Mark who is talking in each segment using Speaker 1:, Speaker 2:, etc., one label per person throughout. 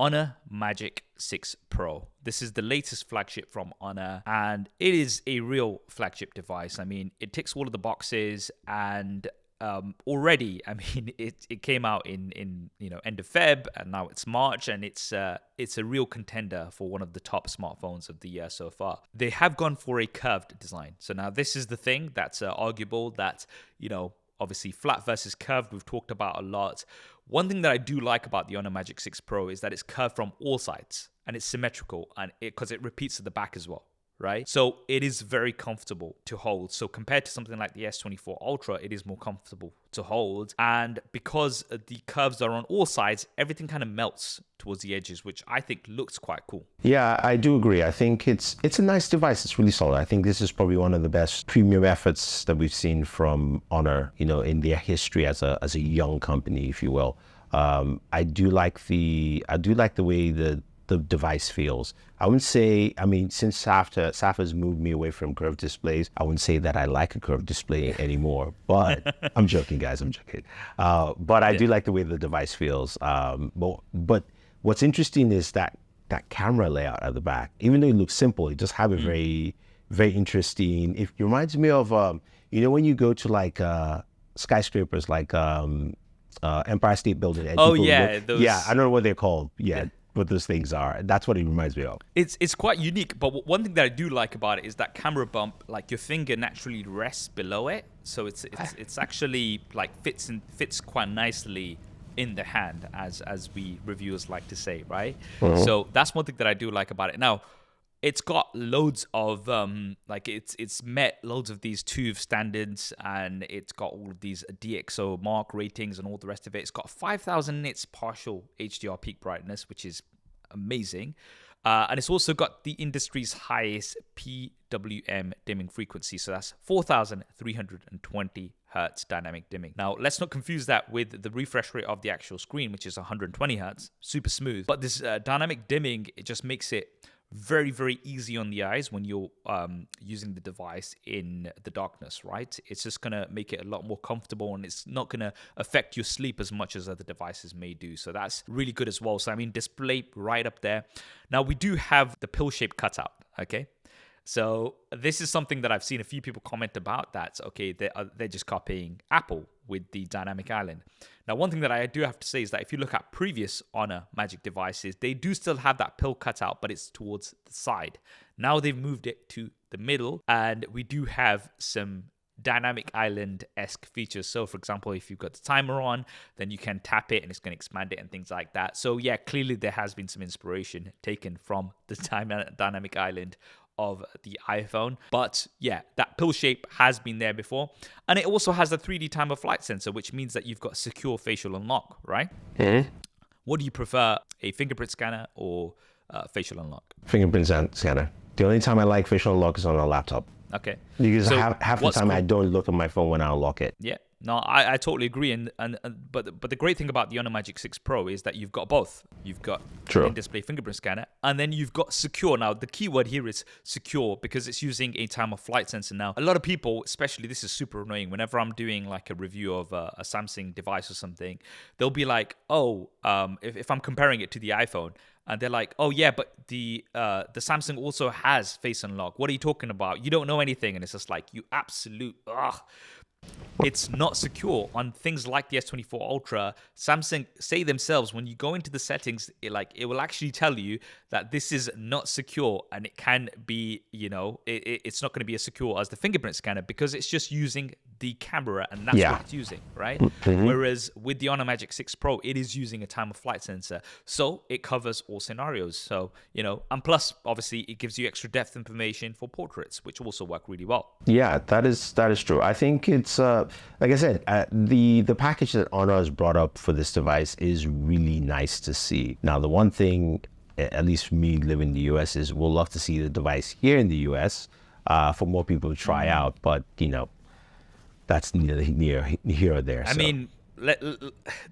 Speaker 1: Honor Magic 6 Pro. This is the latest flagship from Honor, and it is a real flagship device. I mean, it ticks all of the boxes, and already, I mean, it came out in end of Feb, and now it's March, and it's a real contender for one of the top smartphones of the year so far. They have gone for a curved design. So now this is the thing that's arguable, that, obviously flat versus curved, we've talked about a lot. One thing that I do like about the Honor Magic 6 Pro is that it's curved from all sides, and it's symmetrical, and because it repeats at the back as well, right? So it is very comfortable to hold. So compared to something like the S24 Ultra, it is more comfortable to hold. And because the curves are on all sides, everything kind of melts towards the edges, which I think looks quite cool.
Speaker 2: Yeah, I do agree. I think it's a nice device. It's really solid. I think this is probably one of the best premium efforts that we've seen from Honor, in their history as a young company, if you will. I do like the way the device feels. I wouldn't say, since SuperSaf has moved me away from curved displays, I wouldn't say that I like a curved display anymore, but I'm joking, guys, I'm joking. But I do like the way the device feels. But what's interesting is that camera layout at the back. Even though it looks simple, it just have a very, very interesting, it reminds me of, when you go to like skyscrapers, like Empire State Building. And I don't know what they're called. What those things are. That's what it reminds me of.
Speaker 1: It's quite unique, but one thing that I do like about it is that camera bump, like your finger naturally rests below it, so it's actually like fits quite nicely in the hand, as we reviewers like to say, right? So that's one thing that I do like about it. Now, it's got loads of it's met loads of these TÜV standards, and it's got all of these DxO mark ratings and all the rest of it. It's got 5,000 nits partial HDR peak brightness, which is amazing. And it's also got the industry's highest PWM dimming frequency. So that's 4,320 hertz dynamic dimming. Now, let's not confuse that with the refresh rate of the actual screen, which is 120 hertz, super smooth. But this dynamic dimming, it just makes it very, very easy on the eyes when you're using the device in the darkness, right? It's just going to make it a lot more comfortable, and it's not going to affect your sleep as much as other devices may do. So that's really good as well. So, display right up there. Now, we do have the pill shape cutout, okay? So this is something that I've seen a few people comment about, that, okay, they're just copying Apple with the dynamic island. Now, one thing that I do have to say is that if you look at previous Honor Magic devices, they do still have that pill cutout, but it's towards the side. Now they've moved it to the middle, and we do have some dynamic island-esque features. So, for example, if you've got the timer on, then you can tap it and it's going to expand it and things like that. So, yeah, clearly there has been some inspiration taken from the dynamic island of the iPhone. But yeah, that pill shape has been there before. And it also has the 3D time of flight sensor, which means that you've got secure facial unlock, right? What do you prefer, a fingerprint scanner or facial unlock?
Speaker 2: Fingerprint scanner. The only time I like facial unlock is on a laptop.
Speaker 1: Okay.
Speaker 2: Because so half the time I don't look at my phone when I unlock it.
Speaker 1: Yeah. No, I totally agree. But the great thing about the Honor Magic 6 Pro is that you've got both. You've got in-display fingerprint scanner, and then you've got secure. Now, the key word here is secure, because it's using a time of flight sensor. Now, a lot of people, especially, this is super annoying. Whenever I'm doing like a review of a Samsung device or something, they'll be like, if I'm comparing it to the iPhone, and they're like, oh yeah, but the Samsung also has face unlock. What are you talking about? You don't know anything. And it's just like, you absolute It's not secure on things like the S24 Ultra. Samsung say themselves, when you go into the settings, it will actually tell you that this is not secure, and it can be, it's not going to be as secure as the fingerprint scanner, because it's just using the camera, and that's what it's using, right? Whereas with the Honor Magic 6 Pro, it is using a time of flight sensor, so it covers all scenarios. So, and plus, obviously, it gives you extra depth information for portraits, which also work really well.
Speaker 2: Yeah, that is true. I think it's like I said, the package that Honor has brought up for this device is really nice to see. Now, the one thing, at least for me living in the US, is we'll love to see the device here in the US for more people to try out. But that's neither here or there.
Speaker 1: I mean,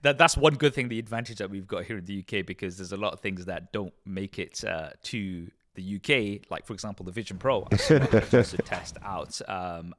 Speaker 1: that's one good thing, the advantage that we've got here in the UK, because there's a lot of things that don't make it to the UK, like for example, the Vision Pro, I've just to test out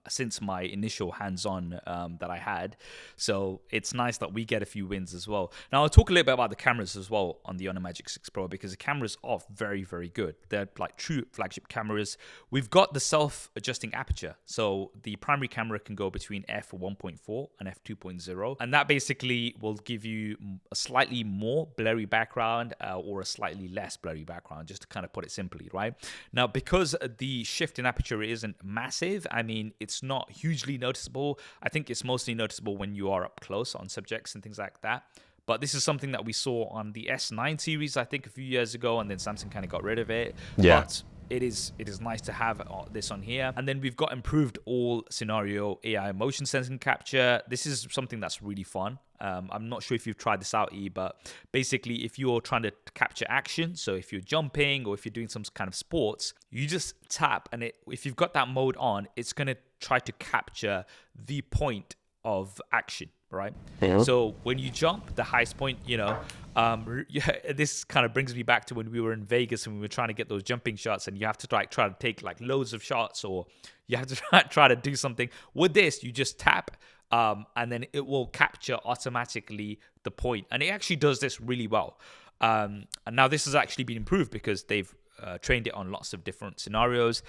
Speaker 1: since my initial hands-on that I had. So it's nice that we get a few wins as well. Now I'll talk a little bit about the cameras as well on the Honor Magic 6 Pro, because the cameras are very, very good. They're like true flagship cameras. We've got the self-adjusting aperture. So the primary camera can go between f1.4 and f2.0. And that basically will give you a slightly more blurry background or a slightly less blurry background, just to kind of put it simply, right? Now, because the shift in aperture isn't massive, I mean, it's not hugely noticeable. I think it's mostly noticeable when you are up close on subjects and things like that. But this is something that we saw on the S9 series, I think, a few years ago, and then Samsung kind of got rid of it.
Speaker 2: Yeah.
Speaker 1: But it is nice to have this on here. And then we've got improved all scenario AI motion sensing capture. This is something that's really fun. I'm not sure if you've tried this out, but basically if you're trying to capture action, so if you're jumping or if you're doing some kind of sports, you just tap, and if you've got that mode on, it's going to try to capture the point of action, right?
Speaker 2: Mm-hmm.
Speaker 1: So when you jump, the highest point, this kind of brings me back to when we were in Vegas and we were trying to get those jumping shots, and you have to try to take like loads of shots, or you have to try to do something. With this, you just tap, and then it will capture automatically the point, and it actually does this really well. And now this has actually been improved because they've trained it on lots of different scenarios.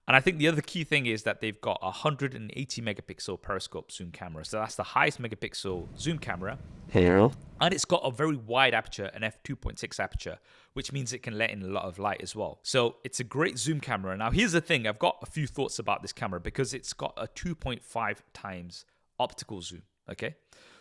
Speaker 1: And I think the other key thing is that they've got a 180 megapixel periscope zoom camera. So that's the highest megapixel zoom camera.
Speaker 2: Yeah.
Speaker 1: And it's got a very wide aperture, an f2.6 aperture, which means it can let in a lot of light as well. So it's a great zoom camera. Now, here's the thing. I've got a few thoughts about this camera because it's got a 2.5 times optical zoom, okay?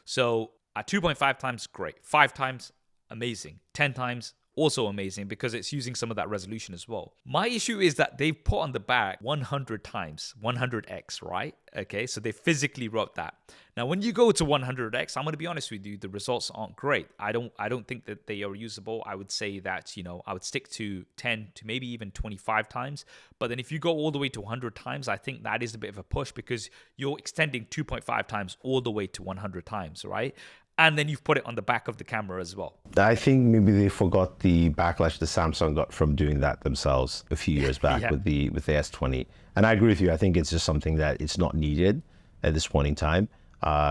Speaker 1: So at 2.5 times, great. 5 times, amazing. 10 times, also amazing, because it's using some of that resolution as well. My issue is that they've put on the back 100 times, 100x, right? Okay, so they physically wrote that. Now, when you go to 100x, I'm going to be honest with you, the results aren't great. I don't think that they are usable. I would say that, I would stick to 10 to maybe even 25 times. But then if you go all the way to 100 times, I think that is a bit of a push, because you're extending 2.5 times all the way to 100 times, right? And then you've put it on the back of the camera as well.
Speaker 2: I think maybe they forgot the backlash that Samsung got from doing that themselves a few years back with the S20. And I agree with you. I think it's just something that it's not needed at this point in time,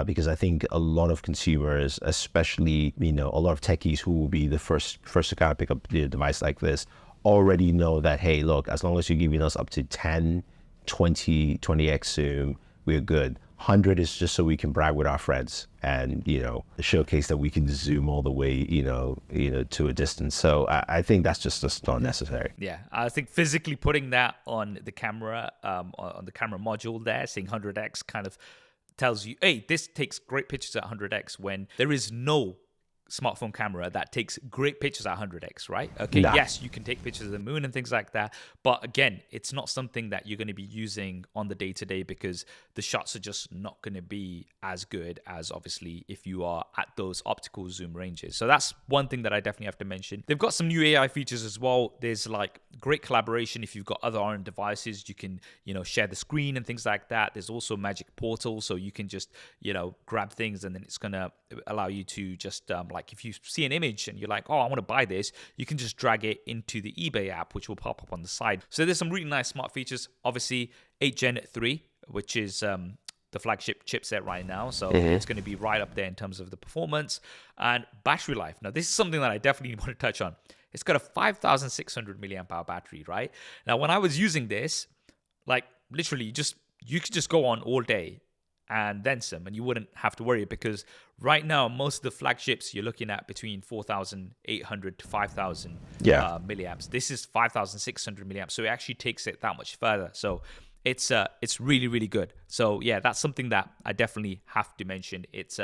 Speaker 2: because I think a lot of consumers, especially a lot of techies who will be the first to kind of pick up the device like this, already know that, hey, look, as long as you're giving us up to 10, 20x zoom, we're good. 100 is just so we can brag with our friends and, showcase that we can zoom all the way, to a distance. So I think that's just not necessary.
Speaker 1: Yeah, I think physically putting that on the camera, on the camera module there, saying 100x kind of tells you, hey, this takes great pictures at 100x, when there is no smartphone camera that takes great pictures at 100x, right? Okay, yes, you can take pictures of the moon and things like that, but again, it's not something that you're going to be using on the day-to-day, because the shots are just not going to be as good as obviously if you are at those optical zoom ranges. So that's one thing that I definitely have to mention. They've got some new AI features as well. There's like great collaboration. If you've got other Orin devices, you can share the screen and things like that. There's also Magic Portal, so you can just grab things, and then it's going to allow you to just like if you see an image and you're like, oh, I want to buy this, you can just drag it into the eBay app, which will pop up on the side. So there's some really nice smart features. Obviously, 8 Gen 3, which is the flagship chipset right now. So it's going to be right up there in terms of the performance and battery life. Now, this is something that I definitely want to touch on. It's got a 5,600 milliamp hour battery, right? Now, when I was using this, like literally you could just go on all day and then some, and you wouldn't have to worry, because right now most of the flagships you're looking at between 4,800 to 5,000 milliamps. This is 5,600 milliamps, so it actually takes it that much further. So it's really, really good. So yeah, that's something that I definitely have to mention. It's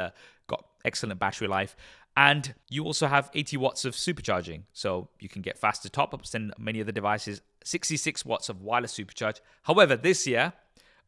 Speaker 1: got excellent battery life, and you also have 80 watts of supercharging, so you can get faster top-ups than many of the devices. 66 watts of wireless supercharge. However, this year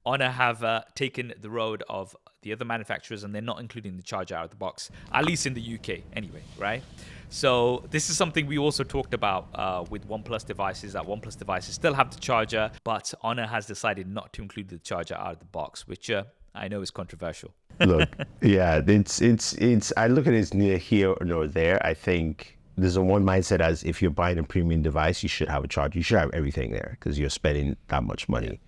Speaker 1: Honor have taken the road of the other manufacturers, and they're not including the charger out of the box, at least in the UK anyway, right? So this is something we also talked about with OnePlus devices, that OnePlus devices still have the charger, but Honor has decided not to include the charger out of the box, which I know is controversial.
Speaker 2: Look, yeah, it's I look at it as neither here nor there. I think there's a one mindset as if you're buying a premium device, you should have a charger. You should have everything there because you're spending that much money. Yeah.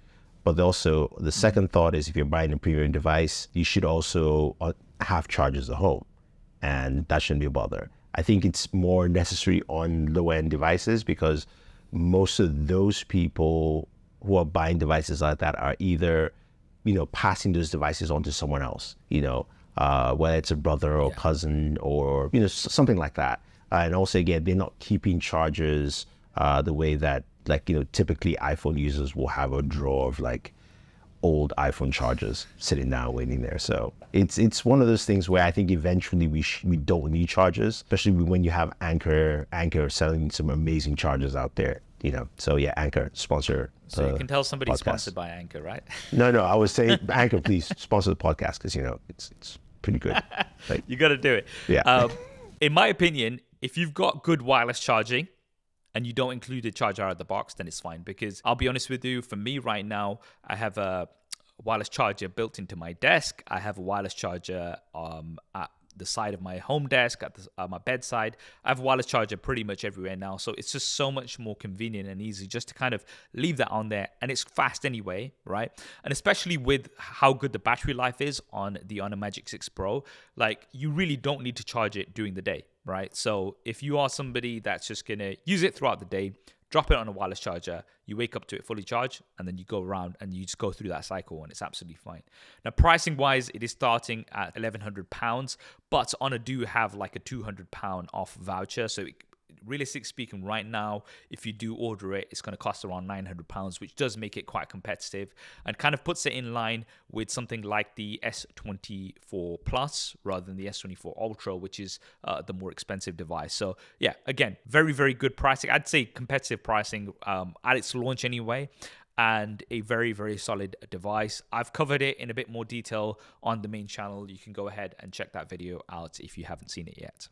Speaker 2: But also the second thought is if you're buying a premium device, you should also have chargers at home, and that shouldn't be a bother. I think it's more necessary on low-end devices because most of those people who are buying devices like that are either, passing those devices on to someone else, whether it's a brother or cousin or, something like that. And also, again, they're not keeping chargers the way that, typically iPhone users will have a drawer of old iPhone chargers sitting down waiting there. So it's one of those things where I think eventually we don't need chargers, especially when you have Anker selling some amazing chargers out there. So yeah, Anker sponsor.
Speaker 1: So you can tell somebody's
Speaker 2: podcast.
Speaker 1: Sponsored by Anker, right?
Speaker 2: No, I was saying Anker, please sponsor the podcast because it's pretty good.
Speaker 1: You got to do it.
Speaker 2: Yeah.
Speaker 1: In my opinion, if you've got good wireless charging and you don't include a charger out of the box, then it's fine. Because I'll be honest with you, for me right now, I have a wireless charger built into my desk. I have a wireless charger at the side of my home desk, at my bedside. I have a wireless charger pretty much everywhere now. So it's just so much more convenient and easy just to kind of leave that on there. And it's fast anyway, right? And especially with how good the battery life is on the Honor Magic 6 Pro, you really don't need to charge it during the day, right? So if you are somebody that's just going to use it throughout the day, drop it on a wireless charger, you wake up to it fully charged, and then you go around and you just go through that cycle, and it's absolutely fine. Now, pricing-wise, it is starting at £1,100, but Honor do have a £200 off voucher, so realistically speaking, right now, if you do order it, it's going to cost around £900, which does make it quite competitive and kind of puts it in line with something like the S24 Plus rather than the S24 Ultra, which is the more expensive device. So yeah, again, very, very good pricing. I'd say competitive pricing at its launch anyway, and a very, very solid device. I've covered it in a bit more detail on the main channel. You can go ahead and check that video out if you haven't seen it yet.